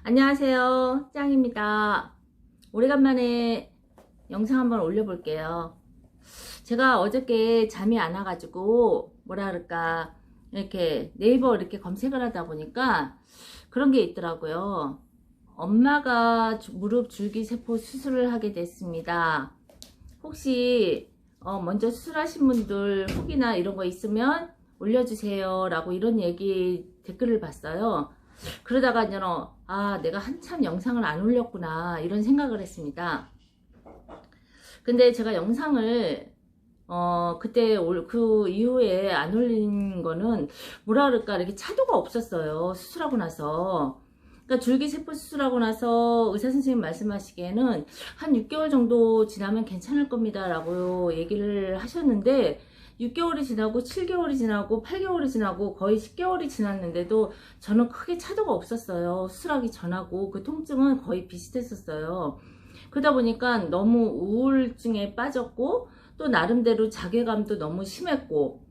안녕하세요, 짱입니다. 오래간만에 영상 한번 올려볼게요. 제가 어저께 잠이 안 와가지고 뭐라 그럴까 이렇게 네이버 이렇게 검색을 하다 보니까 그런 게 있더라고요. 엄마가 무릎 줄기세포 수술을 하게 됐습니다. 혹시 먼저 수술하신 분들 후기나 이런 거 있으면 올려주세요 라고 이런 얘기 댓글을 봤어요. 그러다가 이제 내가 한참 영상을 안 올렸구나 이런 생각을 했습니다. 근데 제가 영상을 그때 그 이후에 안 올린 거는 뭐라 그럴까 이렇게 차도가 없었어요. 수술하고 나서. 그러니까 줄기세포 수술하고 나서 의사 선생님 말씀하시기에는 한 6개월 정도 지나면 괜찮을 겁니다 라고 얘기를 하셨는데 6개월이 지나고 7개월이 지나고 8개월이 지나고 거의 10개월이 지났는데도 저는 크게 차도가 없었어요. 수술하기 전하고 그 통증은 거의 비슷했었어요. 그러다 보니까 너무 우울증에 빠졌고 또 나름대로 자괴감도 너무 심했고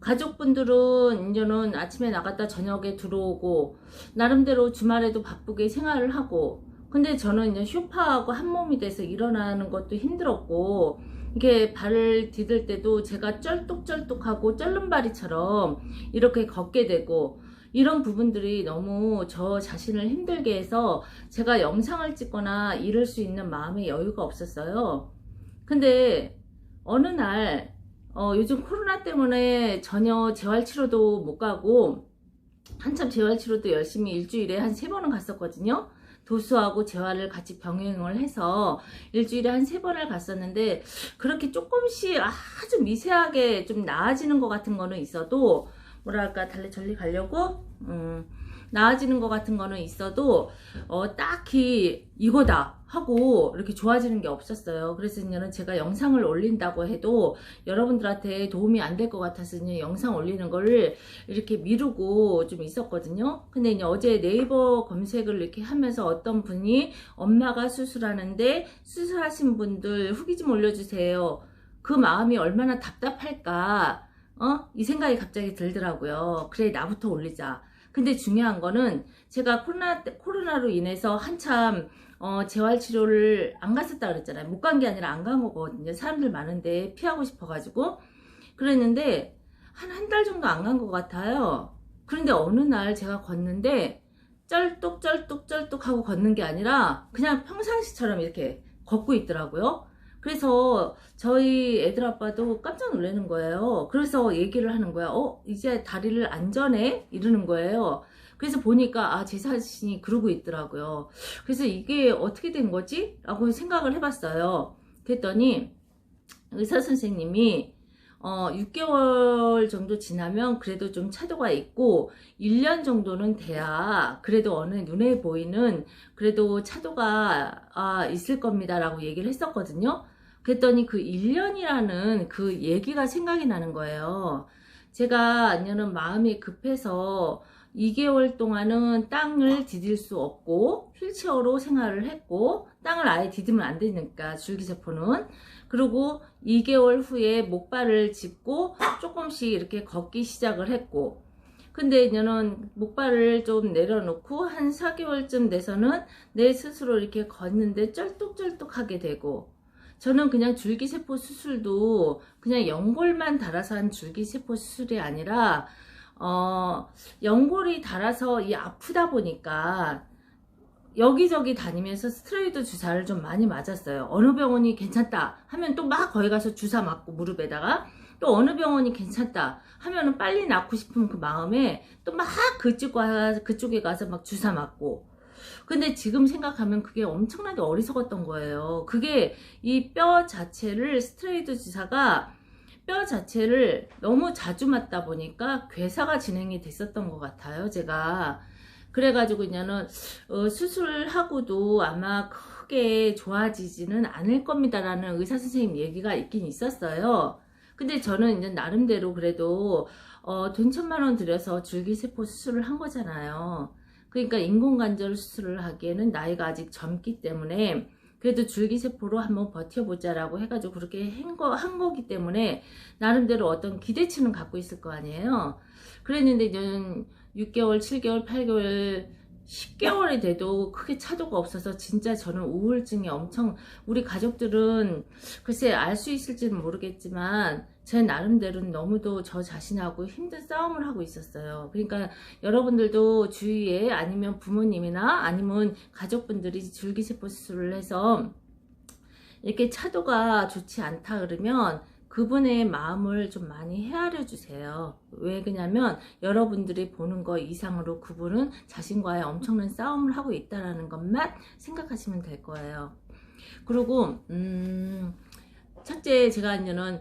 가족분들은 이제는 아침에 나갔다 저녁에 들어오고 나름대로 주말에도 바쁘게 생활을 하고 근데 저는 이제 쇼파하고 한 몸이 돼서 일어나는 것도 힘들었고 이게 발을 디딜 때도 제가 쩔뚝쩔뚝하고 쩔름바리처럼 이렇게 걷게 되고 이런 부분들이 너무 저 자신을 힘들게 해서 제가 영상을 찍거나 이럴 수 있는 마음의 여유가 없었어요. 근데 어느 날 요즘 코로나 때문에 전혀 재활치료도 못 가고 한참 재활치료도 열심히 일주일에 한 3번은 갔었거든요. 도수하고 재활을 같이 병행을 해서 일주일에 한 3번을 갔었는데 그렇게 조금씩 아주 미세하게 좀 나아지는 것 같은 거는 있어도 뭐랄까 달래절리 가려고 나아지는 것 같은 거는 있어도 딱히 이거다 하고 이렇게 좋아지는 게 없었어요. 그래서 이제는 제가 영상을 올린다고 해도 여러분들한테 도움이 안 될 것 같아서 이제 영상 올리는 거를 이렇게 미루고 좀 있었거든요. 근데 이제 어제 네이버 검색을 이렇게 하면서 어떤 분이 엄마가 수술하는데 수술하신 분들 후기 좀 올려주세요. 그 마음이 얼마나 답답할까 이 생각이 갑자기 들더라고요. 그래 나부터 올리자. 근데 중요한 거는 제가 코로나로 인해서 한참 재활치료를 안 갔었다 그랬잖아요. 못 간 게 아니라 안 간 거거든요. 사람들 많은데 피하고 싶어가지고 그랬는데 한 달 정도 안 간 것 같아요. 그런데 어느 날 제가 걷는데 쩔뚝쩔뚝쩔뚝 하고 걷는 게 아니라 그냥 평상시처럼 이렇게 걷고 있더라고요. 그래서 저희 애들 아빠도 깜짝 놀라는 거예요. 그래서 얘기를 하는 거야. 이제 다리를 안전해? 이러는 거예요. 그래서 보니까 제 자신이 그러고 있더라고요. 그래서 이게 어떻게 된 거지? 라고 생각을 해봤어요. 그랬더니 의사 선생님이 6개월 정도 지나면 그래도 좀 차도가 있고 1년 정도는 돼야 그래도 어느 눈에 보이는 그래도 차도가 있을 겁니다 라고 얘기를 했었거든요. 그랬더니 그 1년이라는 그 얘기가 생각이 나는 거예요. 제가 아니면 마음이 급해서 2개월 동안은 땅을 디딜 수 없고 휠체어로 생활을 했고 땅을 아예 디디면 안 되니까 줄기세포는 그리고 2개월 후에 목발을 짚고 조금씩 이렇게 걷기 시작을 했고 근데 이제는 목발을 좀 내려놓고 한 4개월쯤 돼서는 내 스스로 이렇게 걷는데 쩔뚝쩔뚝하게 되고 저는 그냥 줄기세포 수술도 그냥 연골만 달아서 한 줄기세포 수술이 아니라 연골이 달아서 이 아프다 보니까 여기저기 다니면서 스테로이드 주사를 좀 많이 맞았어요. 어느 병원이 괜찮다 하면 또 막 거기 가서 주사 맞고 무릎에다가 또 어느 병원이 괜찮다 하면은 빨리 낫고 싶은 그 마음에 또 막 그쪽에 가서 막 주사 맞고 근데 지금 생각하면 그게 엄청나게 어리석었던 거예요. 그게 이 뼈 자체를 스테로이드 주사가 뼈 자체를 너무 자주 맞다 보니까 괴사가 진행이 됐었던 것 같아요. 제가 그래가지고 이제는 수술하고도 아마 크게 좋아지지는 않을 겁니다 라는 의사 선생님 얘기가 있긴 있었어요. 근데 저는 이제 나름대로 그래도 돈 1,000만 원 들여서 줄기세포 수술을 한 거잖아요. 그러니까 인공관절 수술을 하기에는 나이가 아직 젊기 때문에 그래도 줄기세포로 한번 버텨보자 라고 해가지고 그렇게 한 거기 때문에 나름대로 어떤 기대치는 갖고 있을 거 아니에요. 그랬는데 이제 6개월, 7개월, 8개월, 10개월이 돼도 크게 차도가 없어서 진짜 저는 우울증이 엄청, 우리 가족들은 글쎄 알 수 있을지는 모르겠지만 제 나름대로는 너무도 저 자신하고 힘든 싸움을 하고 있었어요. 그러니까 여러분들도 주위에 아니면 부모님이나 아니면 가족분들이 줄기세포 수술을 해서 이렇게 차도가 좋지 않다 그러면 그분의 마음을 좀 많이 헤아려 주세요. 왜 그러냐면 여러분들이 보는 거 이상으로 그분은 자신과의 엄청난 싸움을 하고 있다는 것만 생각하시면 될 거예요. 그리고 첫째, 제가 이제는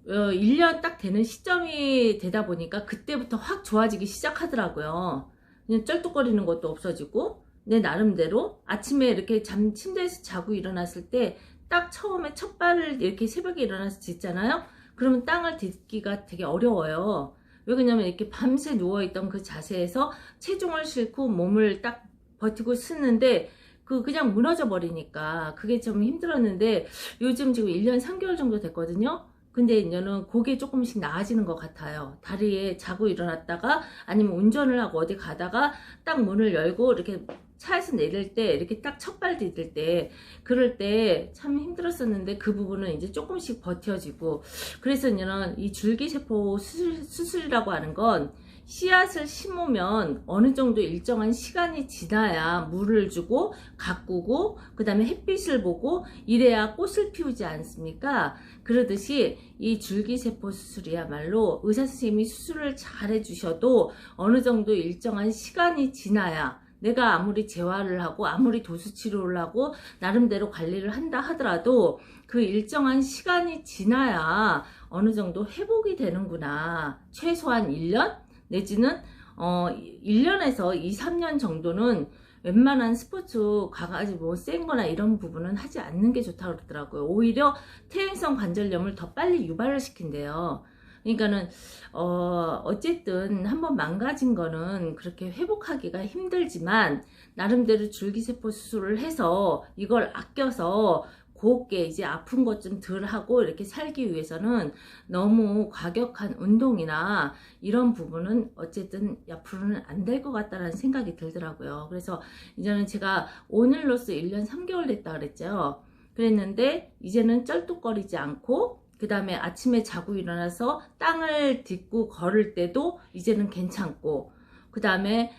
1년 딱 되는 시점이 되다 보니까 그때부터 확 좋아지기 시작하더라고요. 그냥 쩔뚝거리는 것도 없어지고 내 나름대로 아침에 이렇게 침대에서 자고 일어났을 때 딱 처음에 첫 발을 이렇게 새벽에 일어나서 딛잖아요. 그러면 땅을 딛기가 되게 어려워요. 왜 그러냐면 이렇게 밤새 누워있던 그 자세에서 체중을 싣고 몸을 딱 버티고 쓰는데 그냥 무너져 버리니까 그게 좀 힘들었는데 요즘 지금 1년 3개월 정도 됐거든요. 근데 이제는 그게 조금씩 나아지는 것 같아요. 다리에 자고 일어났다가 아니면 운전을 하고 어디 가다가 딱 문을 열고 이렇게 차에서 내릴 때 이렇게 딱 첫 발 디딜 때 그럴 때 참 힘들었었는데 그 부분은 이제 조금씩 버텨지고, 그래서 이제는 이 줄기세포 수술이라고 하는 건 씨앗을 심으면 어느 정도 일정한 시간이 지나야 물을 주고 가꾸고 그 다음에 햇빛을 보고 이래야 꽃을 피우지 않습니까? 그러듯이 이 줄기세포 수술이야말로 의사선생님이 수술을 잘 해주셔도 어느 정도 일정한 시간이 지나야, 내가 아무리 재활을 하고 아무리 도수치료를 하고 나름대로 관리를 한다 하더라도 그 일정한 시간이 지나야 어느 정도 회복이 되는구나. 최소한 1년 내지는 1년에서 2, 3년 정도는 웬만한 스포츠 가가지고 뭐 센 거나 이런 부분은 하지 않는 게 좋다고 그러더라고요. 오히려 퇴행성 관절염을 더 빨리 유발을 시킨대요. 그러니까는 어쨌든 한번 망가진 거는 그렇게 회복하기가 힘들지만 나름대로 줄기세포 수술을 해서 이걸 아껴서 곱게 이제 아픈 것 좀 덜 하고 이렇게 살기 위해서는 너무 과격한 운동이나 이런 부분은 어쨌든 앞으로는 안 될 것 같다라는 생각이 들더라고요. 그래서 이제는 제가 오늘로써 1년 3개월 됐다 그랬죠. 그랬는데 이제는 쩔뚝거리지 않고 그 다음에 아침에 자고 일어나서 땅을 딛고 걸을 때도 이제는 괜찮고, 그 다음에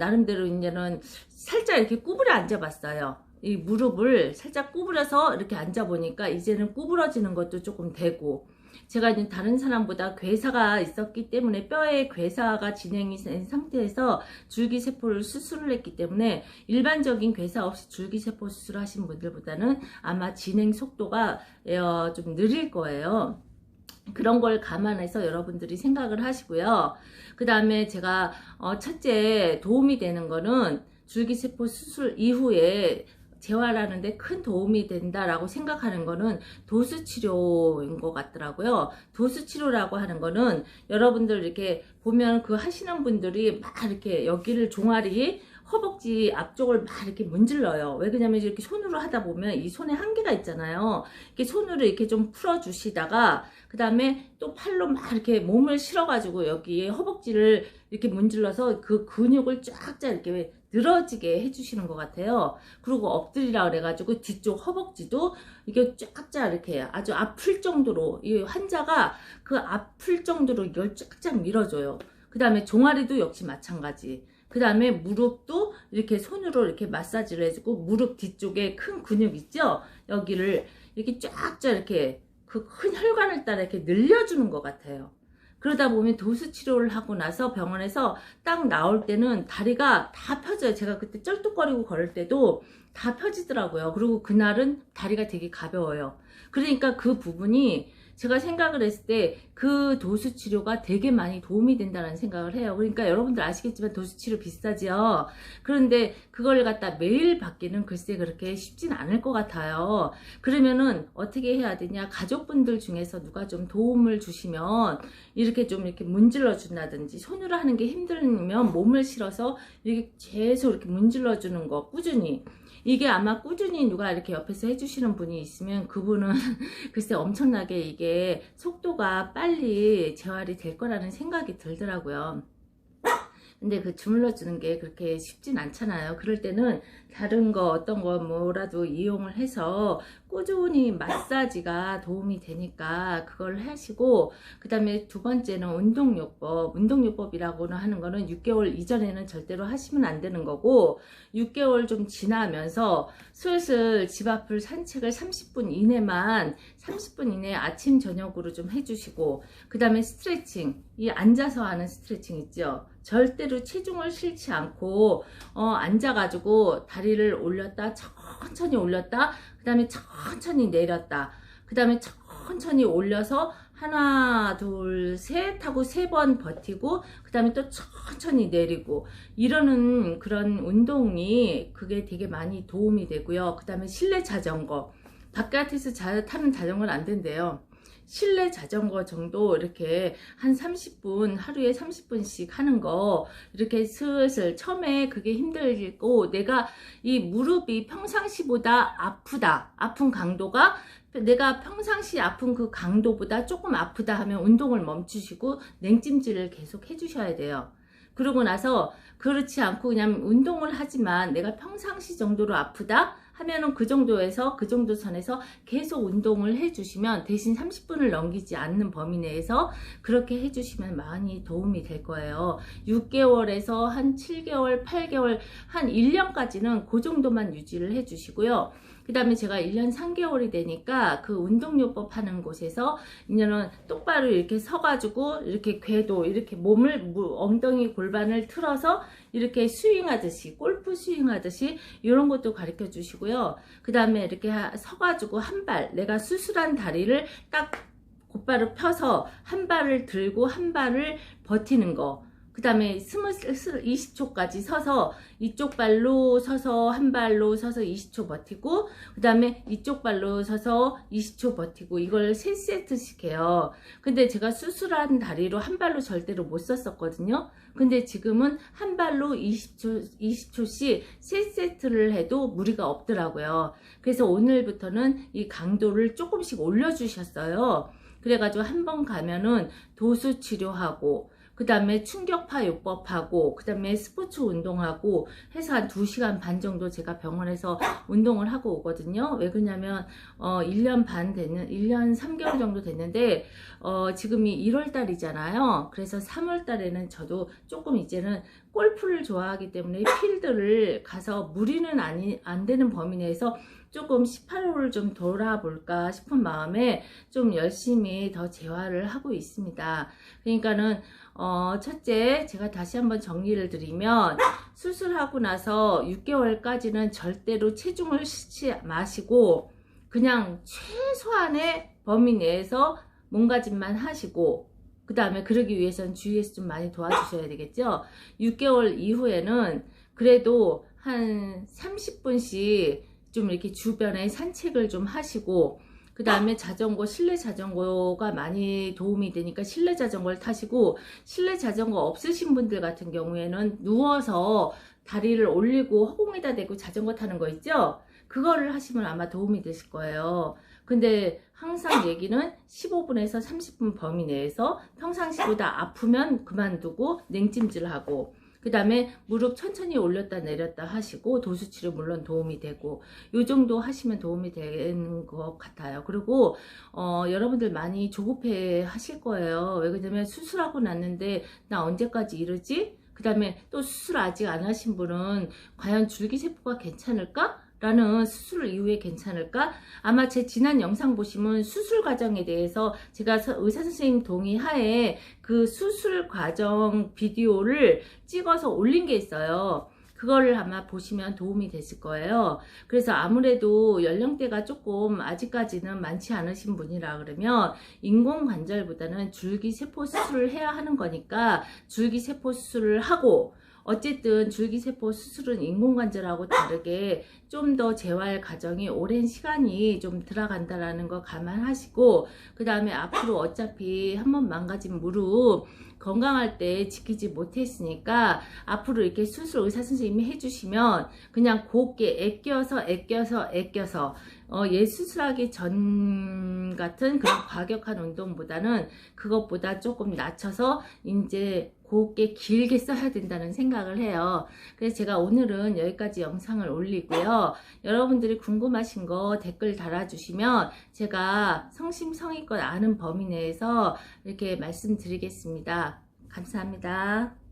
나름대로 이제는 살짝 이렇게 구부려 앉아봤어요. 이 무릎을 살짝 구부려서 이렇게 앉아보니까 이제는 구부러지는 것도 조금 되고, 제가 이제 다른 사람보다 괴사가 있었기 때문에 뼈에 괴사가 진행이 된 상태에서 줄기세포를 수술을 했기 때문에 일반적인 괴사 없이 줄기세포 수술하신 분들보다는 아마 진행 속도가 좀 느릴 거예요. 그런 걸 감안해서 여러분들이 생각을 하시고요. 그 다음에 제가 첫째 도움이 되는 거는 줄기세포 수술 이후에 재활하는데 큰 도움이 된다라고 생각하는 거는 도수치료인 것 같더라고요. 도수치료라고 하는 거는 여러분들 이렇게 보면 그 하시는 분들이 막 이렇게 여기를 종아리 허벅지 앞쪽을 막 이렇게 문질러요. 왜 그러냐면 이렇게 손으로 하다 보면 이 손에 한계가 있잖아요. 이렇게 손으로 이렇게 좀 풀어 주시다가 그 다음에 또 팔로 막 이렇게 몸을 실어가지고 여기에 허벅지를 이렇게 문질러서 그 근육을 쫙쫙 이렇게 늘어지게 해주시는 것 같아요. 그리고 엎드리라 그래가지고 뒤쪽 허벅지도 이게 쫙쫙 이렇게 아주 아플 정도로, 이 환자가 그 아플 정도로 이걸 쫙쫙 밀어줘요. 그 다음에 종아리도 역시 마찬가지. 그 다음에 무릎도 이렇게 손으로 이렇게 마사지를 해주고 무릎 뒤쪽에 큰 근육 있죠? 여기를 이렇게 쫙쫙 이렇게 그 큰 혈관을 따라 이렇게 늘려주는 것 같아요. 그러다 보면 도수치료를 하고 나서 병원에서 딱 나올 때는 다리가 다 펴져요. 제가 그때 쩔뚝거리고 걸을 때도 다 펴지더라고요. 그리고 그날은 다리가 되게 가벼워요. 그러니까 그 부분이 제가 생각을 했을 때 그 도수치료가 되게 많이 도움이 된다는 생각을 해요. 그러니까 여러분들 아시겠지만 도수치료 비싸죠. 그런데 그걸 갖다 매일 받기는 글쎄 그렇게 쉽진 않을 것 같아요. 그러면은 어떻게 해야 되냐, 가족분들 중에서 누가 좀 도움을 주시면 이렇게 좀 이렇게 문질러 준다든지, 손으로 하는 게 힘들면 몸을 실어서 이렇게 계속 이렇게 문질러 주는 거 꾸준히, 이게 아마 꾸준히 누가 이렇게 옆에서 해주시는 분이 있으면 그분은 글쎄 엄청나게 이게 속도가 빨리 재활이 될 거라는 생각이 들더라고요. 근데 그 주물러 주는 게 그렇게 쉽진 않잖아요. 그럴 때는 다른 거 어떤 거 뭐라도 이용을 해서 꾸준히 마사지가 도움이 되니까 그걸 하시고, 그 다음에 두 번째는 운동요법. 운동요법이라고는 하는 거는 6개월 이전에는 절대로 하시면 안 되는 거고, 6개월 좀 지나면서 슬슬 집 앞을 산책을 30분 이내에 아침 저녁으로 좀 해주시고, 그 다음에 스트레칭, 이 앉아서 하는 스트레칭 있죠. 절대로 체중을 실지 않고 앉아가지고 다리를 올렸다 천천히 올렸다, 그 다음에 천천히 내렸다, 그 다음에 천천히 올려서 하나 둘 셋 하고 3번 버티고, 그 다음에 또 천천히 내리고, 이러는 그런 운동이 그게 되게 많이 도움이 되고요. 그 다음에 실내 자전거, 바깥에서 타는 자전거는 안 된대요. 실내 자전거 정도 이렇게 한 30분, 하루에 30분씩 하는 거, 이렇게 슬슬, 처음에 그게 힘들고 내가 이 무릎이 평상시보다 아픈 강도가, 내가 평상시 아픈 그 강도보다 조금 아프다 하면 운동을 멈추시고 냉찜질을 계속 해주셔야 돼요. 그러고 나서 그렇지 않고 그냥 운동을 하지만 내가 평상시 정도로 아프다 하면은 그 정도에서, 그 정도 선에서 계속 운동을 해주시면, 대신 30분을 넘기지 않는 범위 내에서 그렇게 해주시면 많이 도움이 될 거예요. 6개월에서 한 7개월, 8개월, 한 1년까지는 그 정도만 유지를 해주시고요. 그 다음에 제가 1년 3개월이 되니까 그 운동요법 하는 곳에서 이제는 똑바로 이렇게 서가지고 이렇게 궤도, 이렇게 몸을, 엉덩이 골반을 틀어서 이렇게 스윙하듯이, 골프 스윙하듯이 이런 것도 가르쳐 주시고요. 그 다음에 이렇게 서가지고 한 발, 내가 수술한 다리를 딱 곧바로 펴서 한 발을 들고 한 발을 버티는 거. 그 다음에 20초까지 서서 이쪽 발로 서서 한 발로 서서 20초 버티고, 그 다음에 이쪽 발로 서서 20초 버티고, 이걸 3세트씩 해요. 근데 제가 수술한 다리로 한 발로 절대로 못 썼었거든요. 근데 지금은 한 발로 20초씩 3세트를 해도 무리가 없더라고요. 그래서 오늘부터는 이 강도를 조금씩 올려주셨어요. 그래가지고 한 번 가면은 도수 치료하고, 그 다음에 충격파 요법하고, 그 다음에 스포츠 운동하고 해서 한 2시간 반 정도 제가 병원에서 운동을 하고 오거든요. 왜 그러냐면 1년 3개월 정도 됐는데 지금이 1월 달이잖아요. 그래서 3월 달에는 저도 조금 이제는 골프를 좋아하기 때문에 필드를 가서 무리는 안 되는 범위 내에서 조금 18홀을 좀 돌아볼까 싶은 마음에 좀 열심히 더 재활을 하고 있습니다. 그러니까는 첫째, 제가 다시 한번 정리를 드리면, 수술하고 나서 6개월까지는 절대로 체중을 실지 마시고 그냥 최소한의 범위 내에서 몸가짐만 하시고, 그 다음에 그러기 위해서는 주위에서 좀 많이 도와주셔야 되겠죠. 6개월 이후에는 그래도 한 30분씩 좀 이렇게 주변에 산책을 좀 하시고, 그 다음에 자전거, 실내 자전거가 많이 도움이 되니까 실내 자전거를 타시고, 실내 자전거 없으신 분들 같은 경우에는 누워서 다리를 올리고 허공에다 대고 자전거 타는 거 있죠? 그거를 하시면 아마 도움이 되실 거예요. 근데 항상 얘기는 15분에서 30분 범위 내에서 평상시보다 아프면 그만두고 냉찜질하고, 그 다음에 무릎 천천히 올렸다 내렸다 하시고, 도수치료 물론 도움이 되고, 요 정도 하시면 도움이 되는 것 같아요. 그리고 여러분들 많이 조급해 하실 거예요. 왜 그러냐면 수술하고 났는데 나 언제까지 이러지? 그 다음에 또 수술 아직 안 하신 분은 과연 줄기세포가 괜찮을까? 라는, 수술 이후에 괜찮을까? 아마 제 지난 영상 보시면 수술 과정에 대해서 제가 의사 선생님 동의하에 그 수술 과정 비디오를 찍어서 올린 게 있어요. 그거를 아마 보시면 도움이 되실 거예요. 그래서 아무래도 연령대가 조금 아직까지는 많지 않으신 분이라 그러면 인공관절보다는 줄기세포 수술을 해야 하는 거니까 줄기세포 수술을 하고, 어쨌든 줄기세포 수술은 인공관절하고 다르게 좀 더 재활 과정이 오랜 시간이 좀 들어간다라는 거 감안하시고, 그 다음에 앞으로 어차피 한번 망가진 무릎 건강할 때 지키지 못했으니까 앞으로 이렇게 수술 의사 선생님이 해주시면 그냥 곱게 아껴서 얘 수술하기 전 같은 그런 과격한 운동보다는 그것보다 조금 낮춰서 이제 곱게 길게 써야 된다는 생각을 해요. 그래서 제가 오늘은 여기까지 영상을 올리고요. 여러분들이 궁금하신 거 댓글 달아주시면 제가 성심성의껏 아는 범위 내에서 이렇게 말씀드리겠습니다. 감사합니다.